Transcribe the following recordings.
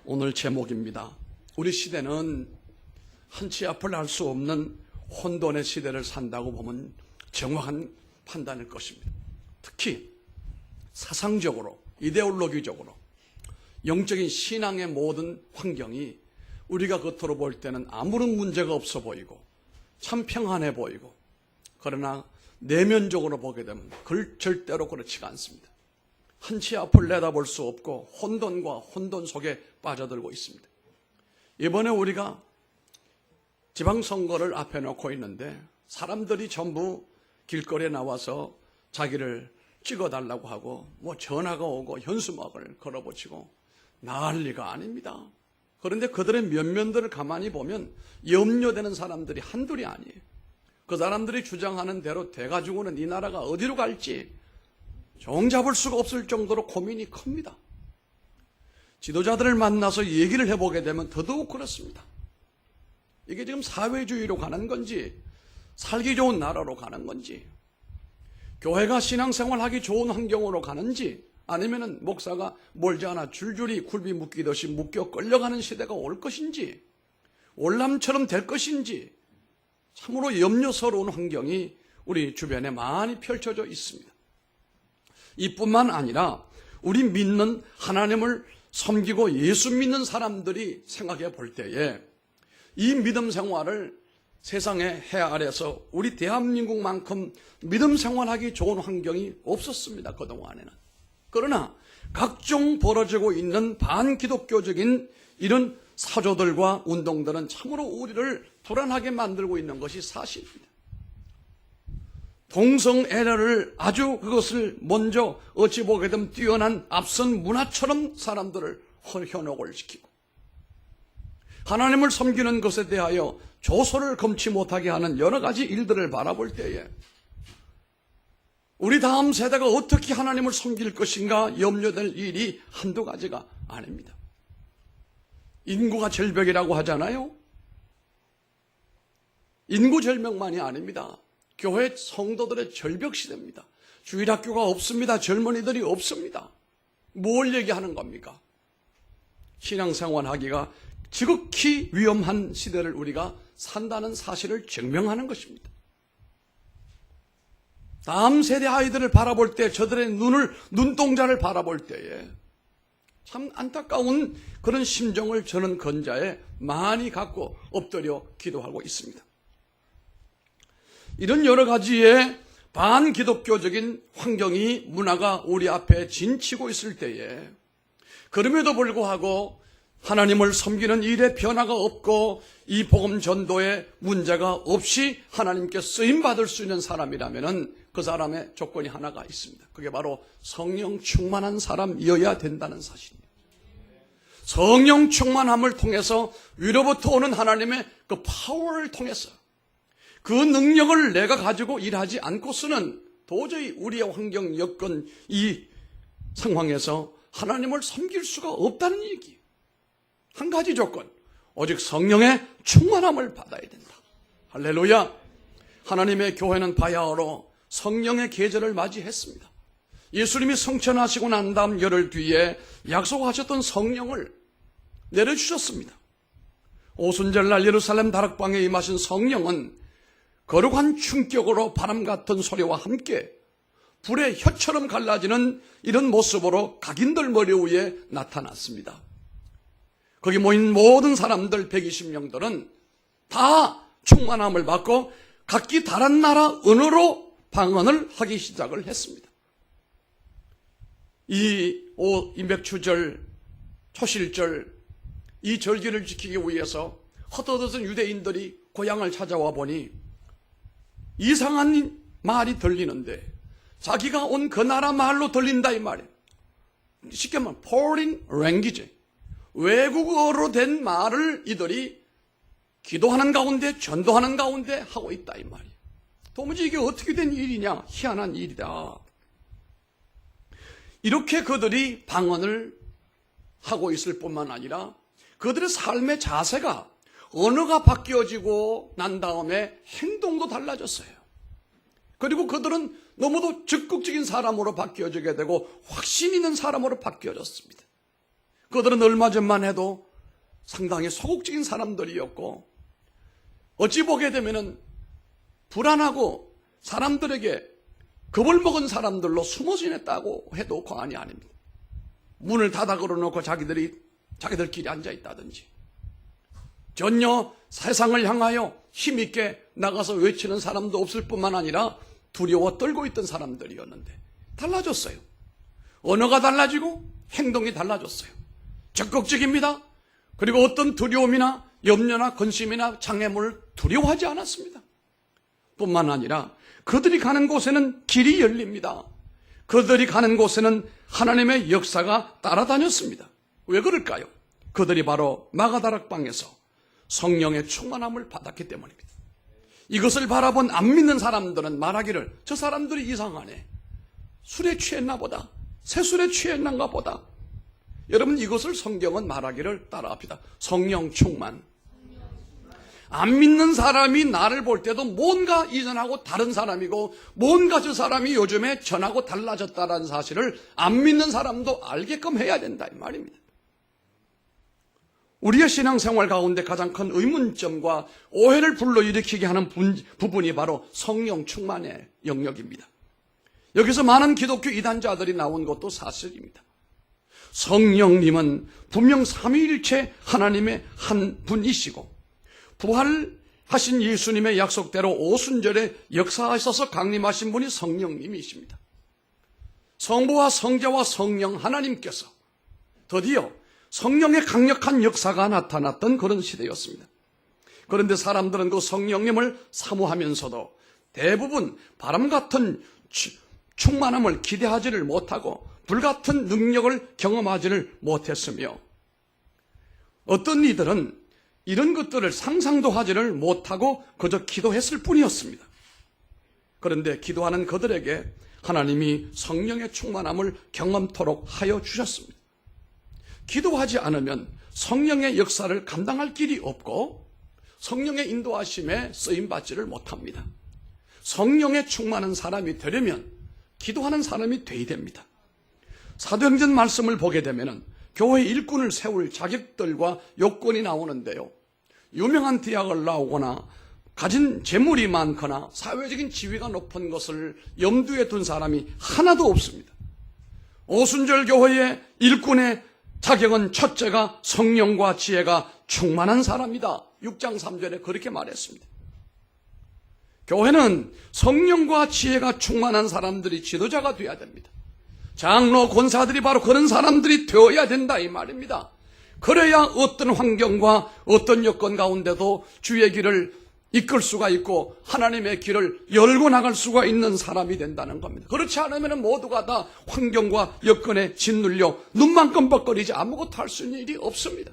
오늘 제목입니다. 우리 시대는 한치 앞을 알 수 없는 혼돈의 시대를 산다고 보면 정확한 판단일 것입니다. 특히 사상적으로, 이데올로기적으로, 영적인 신앙의 모든 환경이 우리가 겉으로 볼 때는 아무런 문제가 없어 보이고 참 평안해 보이고, 그러나 내면적으로 보게 되면 절대로 그렇지가 않습니다. 한치 앞을 내다볼 수 없고 혼돈과 혼돈 속에 빠져들고 있습니다. 이번에 우리가 지방선거를 앞에 놓고 있는데 사람들이 전부 길거리에 나와서 자기를 찍어달라고 하고 전화가 오고 현수막을 걸어붙이고 난리가 아닙니다. 그런데 그들의 면면들을 가만히 보면 염려되는 사람들이 한둘이 아니에요. 그 사람들이 주장하는 대로 돼가지고는 이 나라가 어디로 갈지 종잡을 수가 없을 정도로 고민이 큽니다. 지도자들을 만나서 얘기를 해보게 되면 더더욱 그렇습니다. 이게 지금 사회주의로 가는 건지 살기 좋은 나라로 가는 건지, 교회가 신앙생활하기 좋은 환경으로 가는지, 아니면은 목사가 멀지 않아 줄줄이 굴비 묶이듯이 묶여 끌려가는 시대가 올 것인지, 월남처럼 될 것인지, 참으로 염려스러운 환경이 우리 주변에 많이 펼쳐져 있습니다. 이뿐만 아니라 우리 믿는 하나님을 섬기고 예수 믿는 사람들이 생각해 볼 때에 이 믿음 생활을 세상의 해 아래서 우리 대한민국만큼 믿음 생활하기 좋은 환경이 없었습니다, 그동안에는. 그러나 각종 벌어지고 있는 반기독교적인 이런 사조들과 운동들은 참으로 우리를 불안하게 만들고 있는 것이 사실입니다. 동성애를 아주 그것을 먼저 어찌 보게 되면 뛰어난 앞선 문화처럼 사람들을 현혹을 시키고, 하나님을 섬기는 것에 대하여 조소를 금치 못하게 하는 여러 가지 일들을 바라볼 때에 우리 다음 세대가 어떻게 하나님을 섬길 것인가 염려될 일이 한두 가지가 아닙니다. 인구가 절벽이라고 하잖아요. 인구 절벽만이 아닙니다. 교회 성도들의 절벽 시대입니다. 주일학교가 없습니다. 젊은이들이 없습니다. 뭘 얘기하는 겁니까? 신앙생활하기가 지극히 위험한 시대를 우리가 산다는 사실을 증명하는 것입니다. 다음 세대 아이들을 바라볼 때, 저들의 눈동자를 바라볼 때에 참 안타까운 그런 심정을 저는 건자에 많이 갖고 엎드려 기도하고 있습니다. 이런 여러 가지의 반기독교적인 환경이, 문화가 우리 앞에 진치고 있을 때에 그럼에도 불구하고 하나님을 섬기는 일에 변화가 없고 이 복음 전도에 문제가 없이 하나님께 쓰임받을 수 있는 사람이라면 그 사람의 조건이 하나가 있습니다. 그게 바로 성령 충만한 사람이어야 된다는 사실입니다. 성령 충만함을 통해서 위로부터 오는 하나님의 그 파워를 통해서 그 능력을 내가 가지고 일하지 않고서는 도저히 우리의 환경, 여건, 이 상황에서 하나님을 섬길 수가 없다는 얘기예요. 한 가지 조건, 오직 성령의 충만함을 받아야 된다. 할렐루야. 하나님의 교회는 바야흐로 성령의 계절을 맞이했습니다. 예수님이 성천하시고 난 다음 열흘 뒤에 약속하셨던 성령을 내려주셨습니다. 오순절날 예루살렘 다락방에 임하신 성령은 거룩한 충격으로 바람 같은 소리와 함께 불의 혀처럼 갈라지는 이런 모습으로 각인들 머리 위에 나타났습니다. 거기 모인 모든 사람들 120명들은 다 충만함을 받고 각기 다른 나라 언어로 방언을 하기 시작을 했습니다. 이 임백추절, 초실절, 이 절기를 지키기 위해서 헛헛없은 유대인들이 고향을 찾아와 보니 이상한 말이 들리는데 자기가 온 그 나라 말로 들린다 이 말이에요. 쉽게 말하면 foreign language, 외국어로 된 말을 이들이 기도하는 가운데, 전도하는 가운데 하고 있다 이 말이에요. 도무지 이게 어떻게 된 일이냐, 희한한 일이다. 이렇게 그들이 방언을 하고 있을 뿐만 아니라 그들의 삶의 자세가, 언어가 바뀌어지고 난 다음에 행동도 달라졌어요. 그리고 그들은 너무도 적극적인 사람으로 바뀌어지게 되고 확신 있는 사람으로 바뀌어졌습니다. 그들은 얼마 전만 해도 상당히 소극적인 사람들이었고, 어찌 보게 되면은 불안하고 사람들에게 겁을 먹은 사람들로 숨어 지냈다고 해도 과언이 아닙니다. 문을 닫아 걸어놓고 자기들끼리 앉아 있다든지, 전혀 세상을 향하여 힘있게 나가서 외치는 사람도 없을 뿐만 아니라 두려워 떨고 있던 사람들이었는데 달라졌어요. 언어가 달라지고 행동이 달라졌어요. 적극적입니다. 그리고 어떤 두려움이나 염려나 근심이나 장애물을 두려워하지 않았습니다. 뿐만 아니라 그들이 가는 곳에는 길이 열립니다. 그들이 가는 곳에는 하나님의 역사가 따라다녔습니다. 왜 그럴까요? 그들이 바로 마가다락방에서 성령의 충만함을 받았기 때문입니다. 이것을 바라본 안 믿는 사람들은 말하기를, 저 사람들이 이상하네, 술에 취했나 보다, 새술에 취했는가 보다. 여러분, 이것을 성경은 말하기를 따라합니다. 성령 충만. 안 믿는 사람이 나를 볼 때도 뭔가 이전하고 다른 사람이고, 뭔가 저 사람이 요즘에 전하고 달라졌다는 사실을 안 믿는 사람도 알게끔 해야 된다, 이 말입니다. 우리의 신앙생활 가운데 가장 큰 의문점과 오해를 불러일으키게 하는 부분이 바로 성령 충만의 영역입니다. 여기서 많은 기독교 이단자들이 나온 것도 사실입니다. 성령님은 분명 삼위일체 하나님의 한 분이시고, 부활하신 예수님의 약속대로 오순절에 역사하셔서 강림하신 분이 성령님이십니다. 성부와 성자와 성령 하나님께서 드디어 성령의 강력한 역사가 나타났던 그런 시대였습니다. 그런데 사람들은 그 성령님을 사모하면서도 대부분 바람 같은 충만함을 기대하지를 못하고 불같은 능력을 경험하지를 못했으며, 어떤 이들은 이런 것들을 상상도 하지를 못하고 그저 기도했을 뿐이었습니다. 그런데 기도하는 그들에게 하나님이 성령의 충만함을 경험토록 하여 주셨습니다. 기도하지 않으면 성령의 역사를 감당할 길이 없고 성령의 인도하심에 쓰임받지를 못합니다. 성령에 충만한 사람이 되려면 기도하는 사람이 돼야 됩니다. 사도행전 말씀을 보게 되면 교회 일꾼을 세울 자격들과 요건이 나오는데요, 유명한 대학을 나오거나 가진 재물이 많거나 사회적인 지위가 높은 것을 염두에 둔 사람이 하나도 없습니다. 오순절 교회의 일꾼의 자격은 첫째가 성령과 지혜가 충만한 사람이다. 6장 3절에 그렇게 말했습니다. 교회는 성령과 지혜가 충만한 사람들이 지도자가 되어야 됩니다. 장로, 권사들이 바로 그런 사람들이 되어야 된다, 이 말입니다. 그래야 어떤 환경과 어떤 여건 가운데도 주의 길을 이끌 수가 있고 하나님의 길을 열고 나갈 수가 있는 사람이 된다는 겁니다. 그렇지 않으면 모두가 다 환경과 여건에 짓눌려 눈만 끔뻑거리지 아무것도 할 수 있는 일이 없습니다.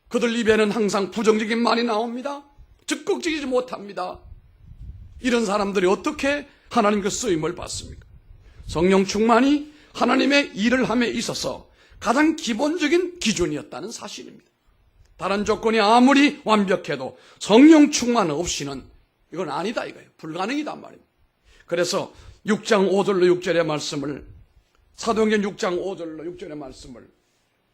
그들 입에는 항상 부정적인 말이 나옵니다. 적극적이지 못합니다. 이런 사람들이 어떻게 하나님께 쓰임을 받습니까? 성령 충만이 하나님의 일을 함에 있어서 가장 기본적인 기준이었다는 사실입니다. 다른 조건이 아무리 완벽해도 성령 충만 없이는 이건 아니다 이거예요. 불가능이단 말입니다. 그래서 6장 5절로 6절의 말씀을, 사도행전 6장 5절로 6절의 말씀을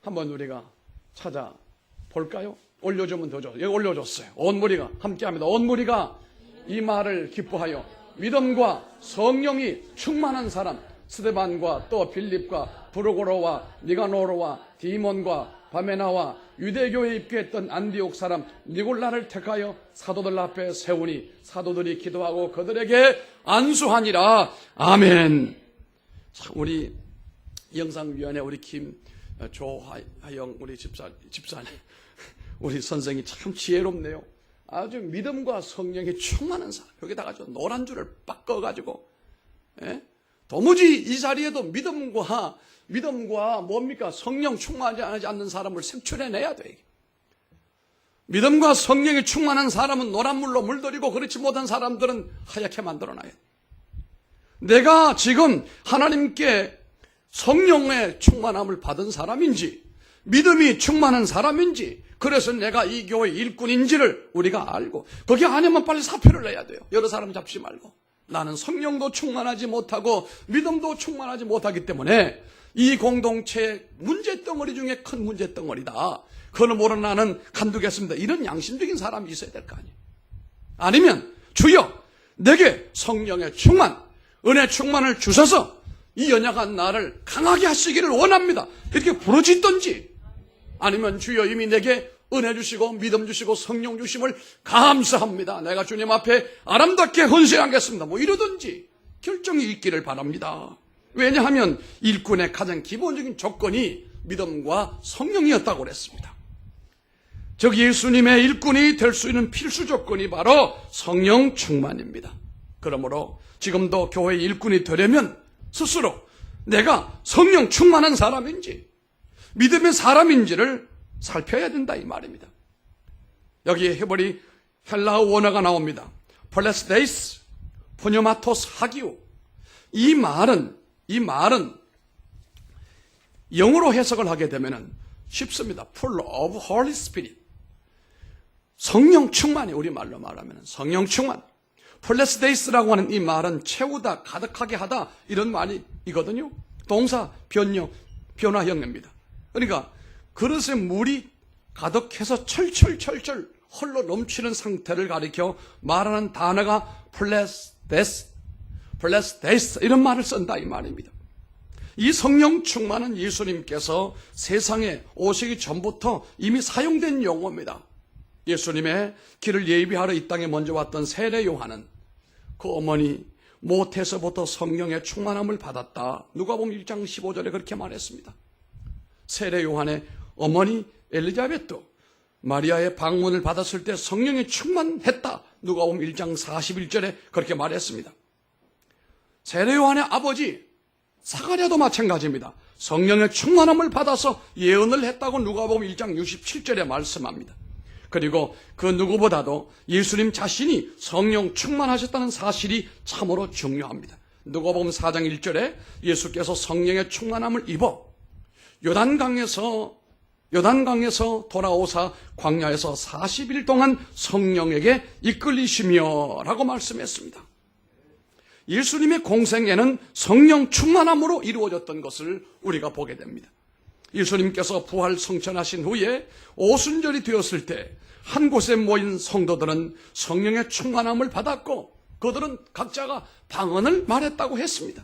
한번 우리가 찾아볼까요? 올려주면 되죠. 여기 올려줬어요. 온 무리가 함께합니다. 온 무리가 이 말을 기뻐하여 믿음과 성령이 충만한 사람 스데반과 또 빌립과 브루고로와 니가노로와 디몬과 바메나와 유대교에 입교했던 안디옥 사람 니골라를 택하여 사도들 앞에 세우니 사도들이 기도하고 그들에게 안수하니라. 아멘. 우리 영상위원회 우리 김조하영 우리 집사님 우리 선생이 참 지혜롭네요. 아주 믿음과 성령이 충만한 사람, 여기다가 노란 줄을 빡 꺼가지고, 도무지 이 자리에도 믿음과 뭡니까? 성령 충만하지 않는 사람을 색출해내야 돼. 믿음과 성령이 충만한 사람은 노란물로 물들이고 그렇지 못한 사람들은 하얗게 만들어놔야 돼. 내가 지금 하나님께 성령의 충만함을 받은 사람인지, 믿음이 충만한 사람인지, 그래서 내가 이 교회 일꾼인지를 우리가 알고, 거기 아니면 빨리 사표를 내야 돼요. 여러 사람 잡지 말고. 나는 성령도 충만하지 못하고 믿음도 충만하지 못하기 때문에 이 공동체의 문제덩어리 중에 큰 문제덩어리다. 그는 모르는 나는 간두겠습니다. 이런 양심적인 사람이 있어야 될 거 아니에요. 아니면 주여 내게 성령의 충만, 은혜 충만을 주셔서 이 연약한 나를 강하게 하시기를 원합니다. 이렇게 부르짖든지, 아니면 주여 이미 내게 은혜 주시고 믿음 주시고 성령 주심을 감사합니다. 내가 주님 앞에 아름답게 헌신하겠습니다. 뭐 이러든지 결정이 있기를 바랍니다. 왜냐하면 일꾼의 가장 기본적인 조건이 믿음과 성령이었다고 그랬습니다. 즉 예수님의 일꾼이 될 수 있는 필수 조건이 바로 성령 충만입니다. 그러므로 지금도 교회의 일꾼이 되려면 스스로 내가 성령 충만한 사람인지 믿음의 사람인지를 살펴야 된다 이 말입니다. 여기에 헤브리 헬라어 원어가 나옵니다. 폴레스데이스, 포뇨마토스 하기오. 이 말은 영어로 해석을 하게 되면 쉽습니다. Full of Holy Spirit. 성령 충만이 우리말로 말하면 성령 충만. 폴레스데이스라고 하는 이 말은 채우다, 가득하게 하다 이런 말이거든요. 동사 변화형입니다. 그러니까 그릇에 물이 가득해서 철철철철 흘러 넘치는 상태를 가리켜 말하는 단어가 폴레스데이스 이런 말을 쓴다 이 말입니다. 이 성령 충만은 예수님께서 세상에 오시기 전부터 이미 사용된 용어입니다. 예수님의 길을 예비하러 이 땅에 먼저 왔던 세례 요한은 그 어머니 모태에서부터 성령의 충만함을 받았다. 누가복음 1장 15절에 그렇게 말했습니다. 세례 요한의 어머니 엘리자벳도 마리아의 방문을 받았을 때 성령이 충만했다. 누가복음 1장 41절에 그렇게 말했습니다. 세례 요한의 아버지 사가랴도 마찬가지입니다. 성령의 충만함을 받아서 예언을 했다고 누가복음 1장 67절에 말씀합니다. 그리고 그 누구보다도 예수님 자신이 성령 충만하셨다는 사실이 참으로 중요합니다. 누가복음 4장 1절에 예수께서 성령의 충만함을 입어 요단강에서 돌아오사 광야에서 40일 동안 성령에게 이끌리시며 라고 말씀했습니다. 예수님의 공생애는 성령 충만함으로 이루어졌던 것을 우리가 보게 됩니다. 예수님께서 부활 성천하신 후에 오순절이 되었을 때 한 곳에 모인 성도들은 성령의 충만함을 받았고 그들은 각자가 방언을 말했다고 했습니다.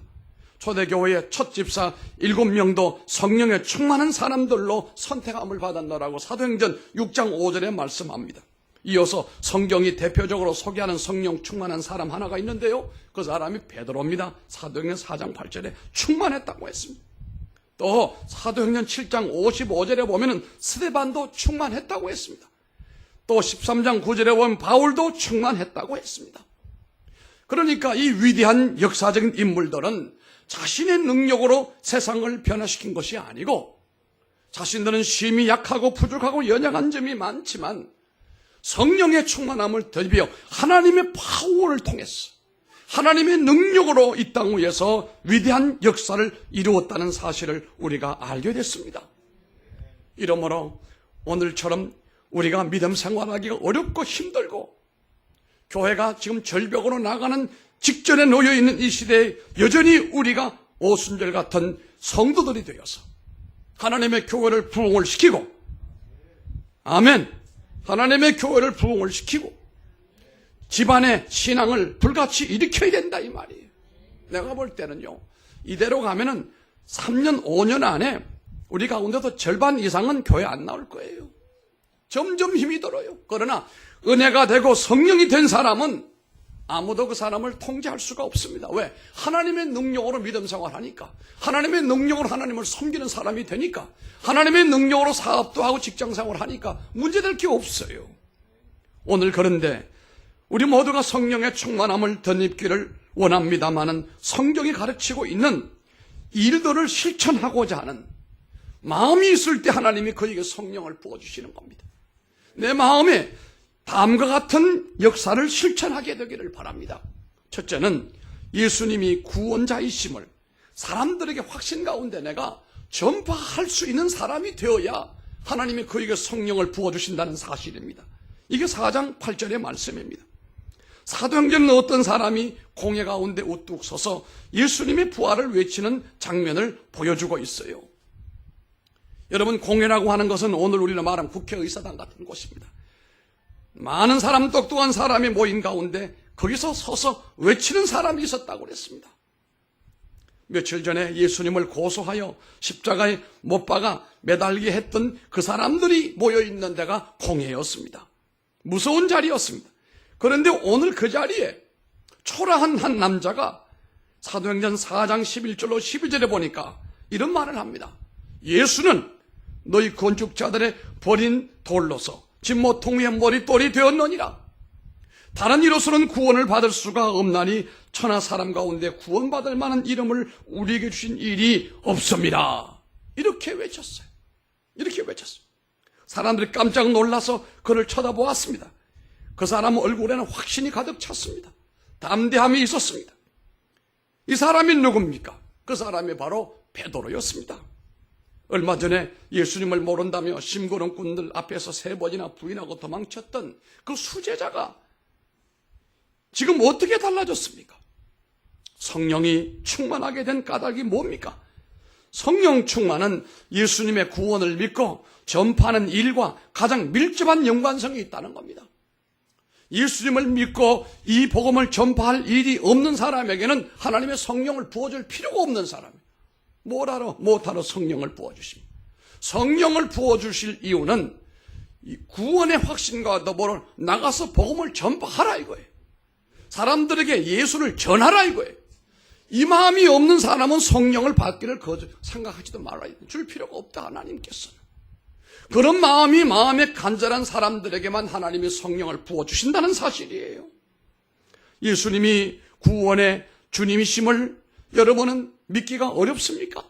초대교회의 첫 집사 7명도 성령의 충만한 사람들로 선택함을 받았노라고 사도행전 6장 5절에 말씀합니다. 이어서 성경이 대표적으로 소개하는 성령 충만한 사람 하나가 있는데요. 그 사람이 베드로입니다. 사도행전 4장 8절에 충만했다고 했습니다. 또 사도행전 7장 55절에 보면 스데반도 충만했다고 했습니다. 또 13장 9절에 보면 바울도 충만했다고 했습니다. 그러니까 이 위대한 역사적인 인물들은 자신의 능력으로 세상을 변화시킨 것이 아니고 자신들은 심히 약하고 부족하고 연약한 점이 많지만 성령의 충만함을 더입어 하나님의 파워를 통해서 하나님의 능력으로 이 땅 위에서 위대한 역사를 이루었다는 사실을 우리가 알게 됐습니다. 이러므로 오늘처럼 우리가 믿음 생활하기가 어렵고 힘들고 교회가 지금 절벽으로 나가는 직전에 놓여있는 이 시대에 여전히 우리가 오순절 같은 성도들이 되어서 하나님의 교회를 부흥을 시키고, 아멘, 하나님의 교회를 부흥을 시키고 집안의 신앙을 불같이 일으켜야 된다 이 말이에요. 내가 볼 때는요, 이대로 가면은 3년 5년 안에 우리 가운데도 절반 이상은 교회 안 나올 거예요. 점점 힘이 들어요. 그러나 은혜가 되고 성령이 된 사람은 아무도 그 사람을 통제할 수가 없습니다. 왜? 하나님의 능력으로 믿음 생활하니까, 하나님의 능력으로 하나님을 섬기는 사람이 되니까, 하나님의 능력으로 사업도 하고 직장 생활하니까 문제될 게 없어요. 오늘 그런데 우리 모두가 성령의 충만함을 덧입기를 원합니다마는 성경이 가르치고 있는 일들을 실천하고자 하는 마음이 있을 때 하나님이 그에게 성령을 부어주시는 겁니다. 내 마음에 다음과 같은 역사를 실천하게 되기를 바랍니다. 첫째는 예수님이 구원자이심을 사람들에게 확신 가운데 내가 전파할 수 있는 사람이 되어야 하나님이 그에게 성령을 부어주신다는 사실입니다. 이게 4장 8절의 말씀입니다. 사도행전은 어떤 사람이 공회 가운데 우뚝 서서 예수님의 부활을 외치는 장면을 보여주고 있어요. 여러분, 공회라고 하는 것은 오늘 우리가 말하는 국회의사당 같은 곳입니다. 많은 사람, 똑똑한 사람이 모인 가운데 거기서 서서 외치는 사람이 있었다고 그랬습니다. 며칠 전에 예수님을 고소하여 십자가에 못 박아 매달게 했던 그 사람들이 모여있는 데가 공회였습니다. 무서운 자리였습니다. 그런데 오늘 그 자리에 초라한 한 남자가 사도행전 4장 11절로 12절에 보니까 이런 말을 합니다. 예수는 너희 건축자들의 버린 돌로서 진모통 위에 머릿돌이 되었느니라. 다른 이로서는 구원을 받을 수가 없나니 천하 사람 가운데 구원받을 만한 이름을 우리에게 주신 일이 없습니다. 이렇게 외쳤어요. 이렇게 외쳤어요. 사람들이 깜짝 놀라서 그를 쳐다보았습니다. 그 사람 얼굴에는 확신이 가득 찼습니다. 담대함이 있었습니다. 이 사람이 누굽니까? 그 사람이 바로 베드로였습니다. 얼마 전에 예수님을 모른다며 심부름꾼들 앞에서 3번이나 부인하고 도망쳤던 그 수제자가 지금 어떻게 달라졌습니까? 성령이 충만하게 된 까닭이 뭡니까? 성령 충만은 예수님의 구원을 믿고 전파하는 일과 가장 밀접한 연관성이 있다는 겁니다. 예수님을 믿고 이 복음을 전파할 일이 없는 사람에게는 하나님의 성령을 부어줄 필요가 없는 사람이에요. 못하러 성령을 부어주십니다. 성령을 부어주실 이유는 이 구원의 확신과 더불어 나가서 복음을 전파하라 이거예요. 사람들에게 예수를 전하라 이거예요. 이 마음이 없는 사람은 성령을 받기를 생각하지도 말아야 줄 필요가 없다 하나님께서는. 그런 마음에 간절한 사람들에게만 하나님이 성령을 부어주신다는 사실이에요. 예수님이 구원의 주님이심을 여러분은 믿기가 어렵습니까?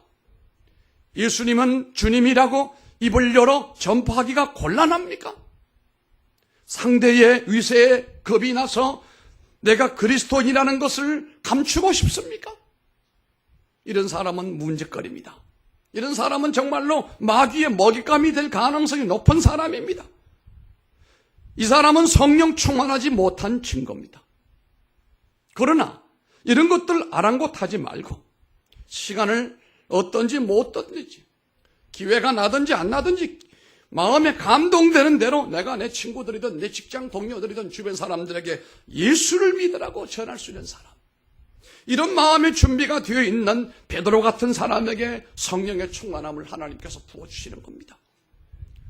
예수님은 주님이라고 입을 열어 전파하기가 곤란합니까? 상대의 위세에 겁이 나서 내가 그리스도인이라는 것을 감추고 싶습니까? 이런 사람은 문제거리입니다. 이런 사람은 정말로 마귀의 먹잇감이 될 가능성이 높은 사람입니다. 이 사람은 성령 충만하지 못한 증거입니다. 그러나 이런 것들 아랑곳하지 말고 시간을 어떤지 못 어떤지 기회가 나든지 안 나든지 마음에 감동되는 대로 내가 내 친구들이든 내 직장 동료들이든 주변 사람들에게 예수를 믿으라고 전할 수 있는 사람, 이런 마음의 준비가 되어 있는 베드로 같은 사람에게 성령의 충만함을 하나님께서 부어주시는 겁니다.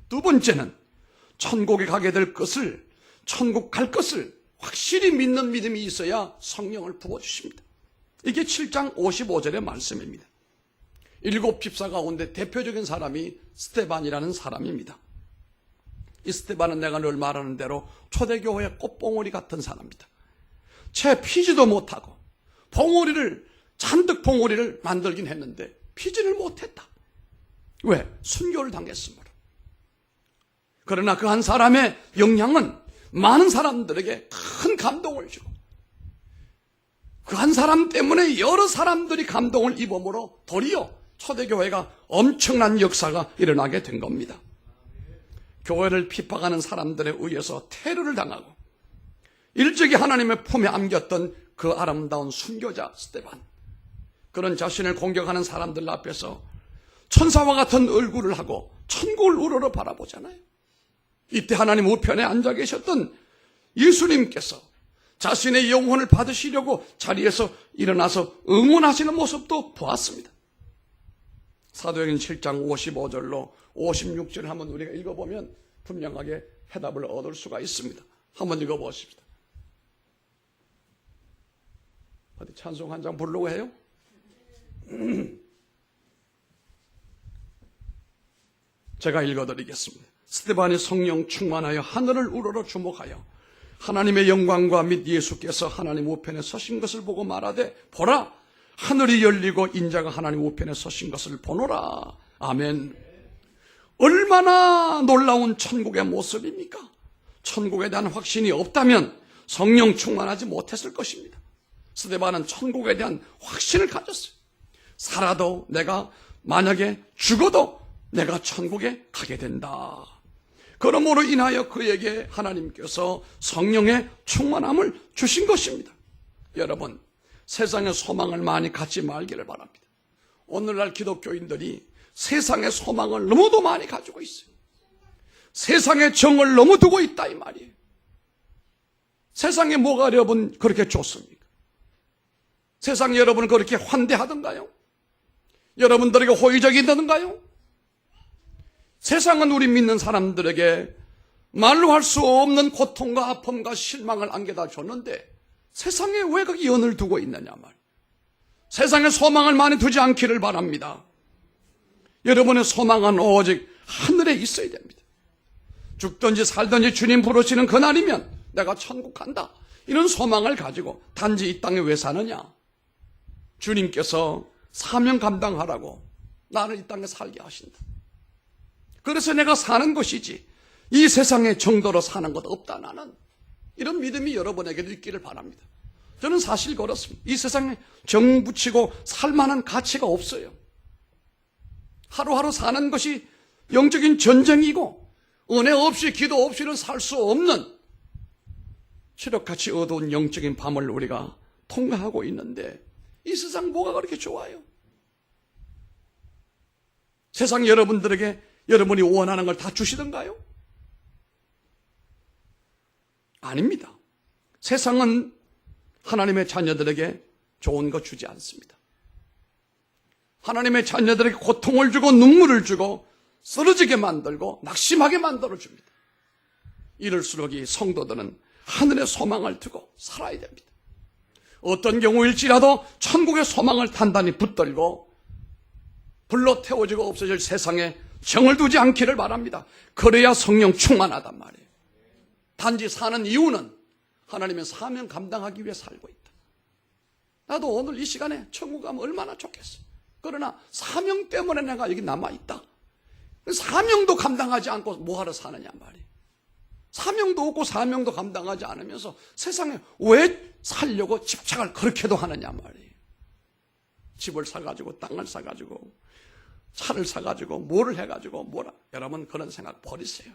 두 번째는 천국에 가게 될 것을, 천국 갈 것을 확실히 믿는 믿음이 있어야 성령을 부어주십니다. 이게 7장 55절의 말씀입니다. 7 집사 가운데 대표적인 사람이 스데반이라는 사람입니다. 이 스데반은 내가 늘 말하는 대로 초대교회의 꽃봉오리 같은 사람입니다. 채 피지도 못하고 잔뜩 봉오리를 만들긴 했는데 피지를 못했다. 왜? 순교를 당했으므로. 그러나 그 한 사람의 영향은 많은 사람들에게 큰 감동을 주고 그 한 사람 때문에 여러 사람들이 감동을 입음으로 도리어 초대교회가 엄청난 역사가 일어나게 된 겁니다. 교회를 핍박하는 사람들에 의해서 테러를 당하고 일찍이 하나님의 품에 안겼던 그 아름다운 순교자 스데반, 그런 자신을 공격하는 사람들 앞에서 천사와 같은 얼굴을 하고 천국을 우러러 바라보잖아요. 이때 하나님 우편에 앉아 계셨던 예수님께서 자신의 영혼을 받으시려고 자리에서 일어나서 응원하시는 모습도 보았습니다. 사도행전 7장 55절로 56절을 한번 우리가 읽어보면 분명하게 해답을 얻을 수가 있습니다. 한번 읽어보십시다. 어디 찬송 한 장 부르려고 해요? 제가 읽어드리겠습니다. 스데반이 성령 충만하여 하늘을 우러러 주목하여 하나님의 영광과 및 예수께서 하나님 우편에 서신 것을 보고 말하되 보라, 하늘이 열리고 인자가 하나님 우편에 서신 것을 보노라. 아멘. 얼마나 놀라운 천국의 모습입니까? 천국에 대한 확신이 없다면 성령 충만하지 못했을 것입니다. 스데반은 천국에 대한 확신을 가졌어요. 살아도 내가, 만약에 죽어도 내가 천국에 가게 된다. 그러므로 인하여 그에게 하나님께서 성령의 충만함을 주신 것입니다. 여러분, 세상의 소망을 많이 갖지 말기를 바랍니다. 오늘날 기독교인들이 세상의 소망을 너무도 많이 가지고 있어요. 세상의 정을 너무 두고 있다 이 말이에요. 세상에 뭐가 여러분 그렇게 좋습니까? 세상이 여러분을 그렇게 환대하던가요? 여러분들에게 호의적이던가요? 세상은 우리 믿는 사람들에게 말로 할 수 없는 고통과 아픔과 실망을 안겨다 줬는데 세상에 왜 그렇게 연을 두고 있느냐 말이에요. 세상에 소망을 많이 두지 않기를 바랍니다. 여러분의 소망은 오직 하늘에 있어야 됩니다. 죽든지 살든지 주님 부르시는 그날이면 내가 천국 간다, 이런 소망을 가지고 단지 이 땅에 왜 사느냐? 주님께서 사명 감당하라고 나를 이 땅에 살게 하신다. 그래서 내가 사는 것이지 이 세상의 정도로 사는 것 없다 나는. 이런 믿음이 여러분에게도 있기를 바랍니다. 저는 사실 그렇습니다. 이 세상에 정 붙이고 살만한 가치가 없어요. 하루하루 사는 것이 영적인 전쟁이고 은혜 없이 기도 없이는 살 수 없는 칠흑같이 어두운 영적인 밤을 우리가 통과하고 있는데 이 세상 뭐가 그렇게 좋아요? 세상 여러분들에게 여러분이 원하는 걸 다 주시던가요? 아닙니다. 세상은 하나님의 자녀들에게 좋은 거 주지 않습니다. 하나님의 자녀들에게 고통을 주고 눈물을 주고 쓰러지게 만들고 낙심하게 만들어줍니다. 이럴수록 이 성도들은 하늘의 소망을 두고 살아야 됩니다. 어떤 경우일지라도 천국의 소망을 단단히 붙들고 불로 태워지고 없어질 세상에 정을 두지 않기를 바랍니다. 그래야 성령 충만하단 말이에요. 단지 사는 이유는 하나님의 사명 감당하기 위해 살고 있다. 나도 오늘 이 시간에 천국 가면 얼마나 좋겠어. 그러나 사명 때문에 내가 여기 남아있다. 사명도 감당하지 않고 뭐하러 사느냐 말이에요. 사명도 없고 사명도 감당하지 않으면서 세상에 왜 살려고 집착을 그렇게도 하느냐 말이에요. 집을 사가지고 땅을 사가지고 차를 사가지고 뭐를 해가지고 뭐라. 여러분 그런 생각 버리세요.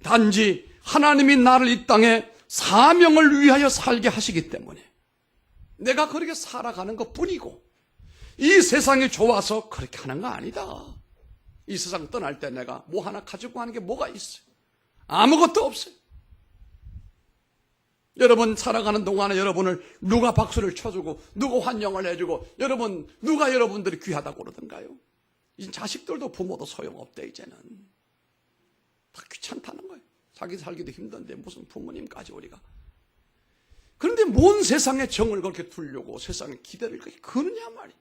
단지 하나님이 나를 이 땅에 사명을 위하여 살게 하시기 때문에 내가 그렇게 살아가는 것 뿐이고 이 세상이 좋아서 그렇게 하는 거 아니다. 이 세상 떠날 때 내가 뭐 하나 가지고 가는 게 뭐가 있어요? 아무것도 없어요. 여러분 살아가는 동안에 여러분을 누가 박수를 쳐주고 누가 환영을 해주고 여러분 누가 여러분들이 귀하다고 그러던가요? 이 자식들도 부모도 소용없대. 이제는 다 귀찮다는 거예요. 자기 살기도 힘든데 무슨 부모님까지 우리가. 그런데 뭔 세상에 정을 그렇게 두려고 세상에 기대를 그렇게 거느냐 말이에요.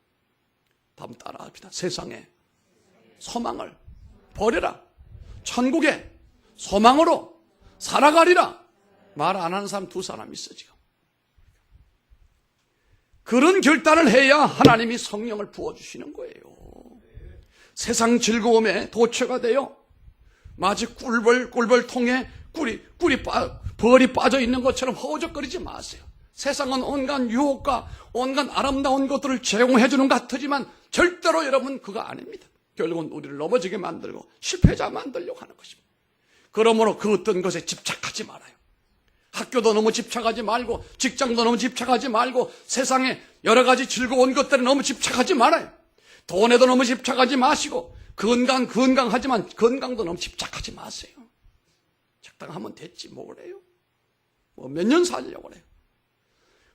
다음 따라합시다. 세상에 소망을 버려라. 천국에 소망으로 살아가리라. 말 안 하는 사람 두 사람 있어 지금. 그런 결단을 해야 하나님이 성령을 부어주시는 거예요. 세상 즐거움에 도처가 되어 마치 꿀벌 통에 벌이 빠져 있는 것처럼 허우적거리지 마세요. 세상은 온갖 유혹과 온갖 아름다운 것들을 제공해 주는 것 같지만 절대로 여러분 그거 아닙니다. 결국은 우리를 넘어지게 만들고 실패자 만들려고 하는 것입니다. 그러므로 그 어떤 것에 집착하지 말아요. 학교도 너무 집착하지 말고 직장도 너무 집착하지 말고 세상에 여러 가지 즐거운 것들에 너무 집착하지 말아요. 돈에도 너무 집착하지 마시고 건강하지만 건강도 너무 집착하지 마세요. 적당하면 됐지 뭐 그래요. 뭐 몇 년 살려고 그래요.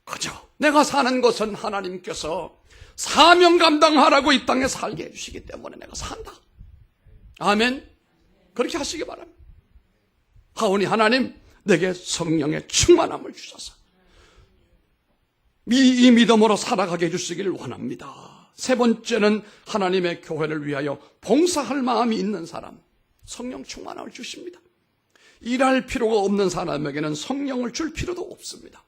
그저 내가 사는 것은 하나님께서 사명 감당하라고 이 땅에 살게 해주시기 때문에 내가 산다. 아멘. 그렇게 하시기 바랍니다. 하오니 하나님 내게 성령의 충만함을 주셔서 이 믿음으로 살아가게 해주시기를 원합니다. 세 번째는 하나님의 교회를 위하여 봉사할 마음이 있는 사람, 성령 충만함을 주십니다. 일할 필요가 없는 사람에게는 성령을 줄 필요도 없습니다.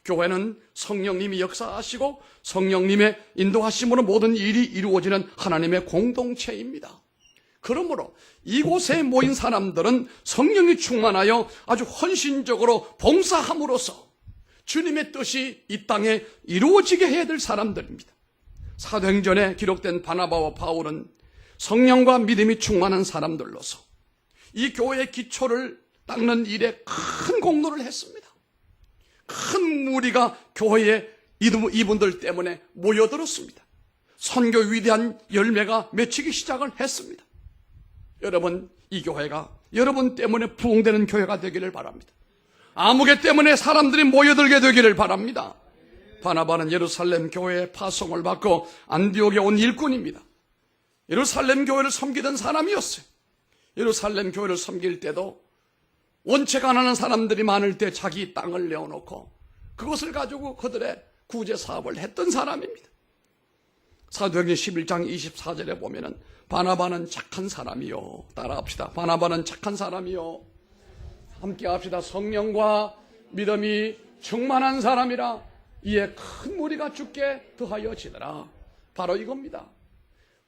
교회는 성령님이 역사하시고 성령님의 인도하심으로 모든 일이 이루어지는 하나님의 공동체입니다. 그러므로 이곳에 모인 사람들은 성령이 충만하여 아주 헌신적으로 봉사함으로써 주님의 뜻이 이 땅에 이루어지게 해야 될 사람들입니다. 사도행전에 기록된 바나바와 바울은 성령과 믿음이 충만한 사람들로서 이 교회의 기초를 닦는 일에 큰 공로를 했습니다. 큰 무리가 교회에 이분들 때문에 모여들었습니다. 선교 위대한 열매가 맺히기 시작을 했습니다. 여러분, 이 교회가 여러분 때문에 부흥되는 교회가 되기를 바랍니다. 아무개 때문에 사람들이 모여들게 되기를 바랍니다. 바나바는 예루살렘 교회에 파송을 받고 안디옥에 온 일꾼입니다. 예루살렘 교회를 섬기던 사람이었어요. 예루살렘 교회를 섬길 때도 원체 가난한 사람들이 많을 때 자기 땅을 내어놓고 그것을 가지고 그들의 구제 사업을 했던 사람입니다. 사도행전 11장 24절에 보면은 바나바는 착한 사람이요. 따라합시다. 바나바는 착한 사람이요. 함께 합시다. 성령과 믿음이 충만한 사람이라 이에 큰 무리가 죽게 더하여지더라. 바로 이겁니다.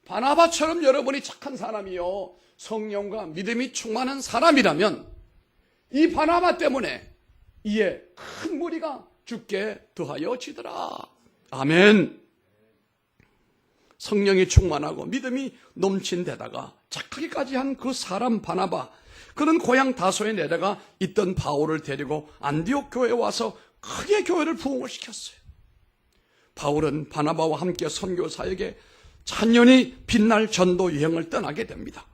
바나바처럼 여러분이 착한 사람이요, 성령과 믿음이 충만한 사람이라면 이 바나바 때문에 이에 큰 무리가 죽게 더하여지더라. 아멘. 성령이 충만하고 믿음이 넘친 데다가 착하기까지 한 그 사람 바나바, 그는 고향 다소에 내려가 있던 바울을 데리고 안디옥 교회에 와서 크게 교회를 부흥을 시켰어요. 바울은 바나바와 함께 선교 사역에 찬연히 빛날 전도 여행을 떠나게 됩니다.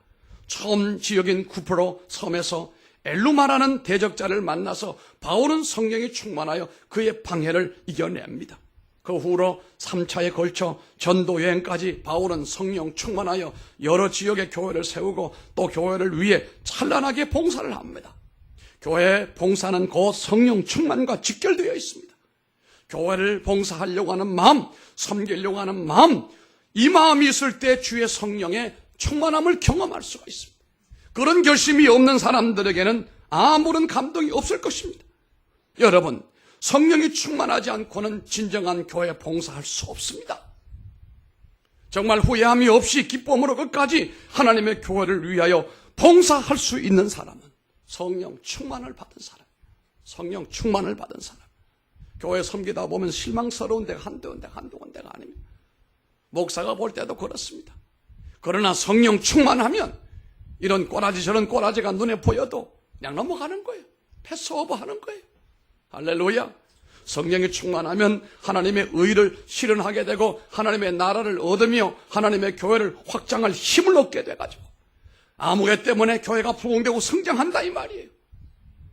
처음 지역인 쿠프로 섬에서 엘루마라는 대적자를 만나서 바울은 성령이 충만하여 그의 방해를 이겨냅니다. 그 후로 3차에 걸쳐 전도 여행까지 바울은 성령 충만하여 여러 지역의 교회를 세우고 또 교회를 위해 찬란하게 봉사를 합니다. 교회 봉사는 곧 성령 충만과 직결되어 있습니다. 교회를 봉사하려고 하는 마음, 섬기려고 하는 마음, 이 마음이 있을 때 주의 성령의 충만함을 경험할 수가 있습니다. 그런 결심이 없는 사람들에게는 아무런 감동이 없을 것입니다. 여러분, 성령이 충만하지 않고는 진정한 교회 봉사할 수 없습니다. 정말 후회함이 없이 기쁨으로 끝까지 하나님의 교회를 위하여 봉사할 수 있는 사람은 성령 충만을 받은 사람, 성령 충만을 받은 사람. 교회 섬기다 보면 실망스러운 데가 한두 군데가 아닙니다. 목사가 볼 때도 그렇습니다. 그러나 성령 충만하면 이런 꼬라지 저런 꼬라지가 눈에 보여도 그냥 넘어가는 거예요. 패스오버 하는 거예요. 할렐루야. 성령이 충만하면 하나님의 의를 실현하게 되고 하나님의 나라를 얻으며 하나님의 교회를 확장할 힘을 얻게 돼가지고 아무개 때문에 교회가 부흥되고 성장한다 이 말이에요.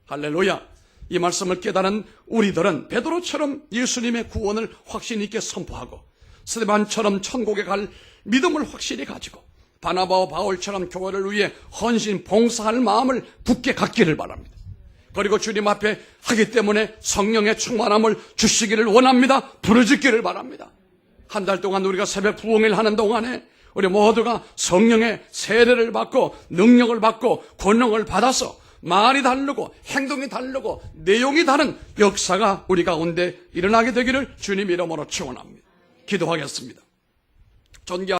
할렐루야. 이 말씀을 깨달은 우리들은 베드로처럼 예수님의 구원을 확신 있게 선포하고 스데반처럼 천국에 갈 믿음을 확실히 가지고 바나바와 바울처럼 교회를 위해 헌신 봉사할 마음을 굳게 갖기를 바랍니다. 그리고 주님 앞에 하기 때문에 성령의 충만함을 주시기를 원합니다. 부르짖기를 바랍니다. 한 달 동안 우리가 새벽 부흥을 하는 동안에 우리 모두가 성령의 세례를 받고 능력을 받고 권능을 받아서 말이 다르고 행동이 다르고 내용이 다른 역사가 우리 가운데 일어나게 되기를 주님 이름으로 축원합니다. 기도하겠습니다. 존귀한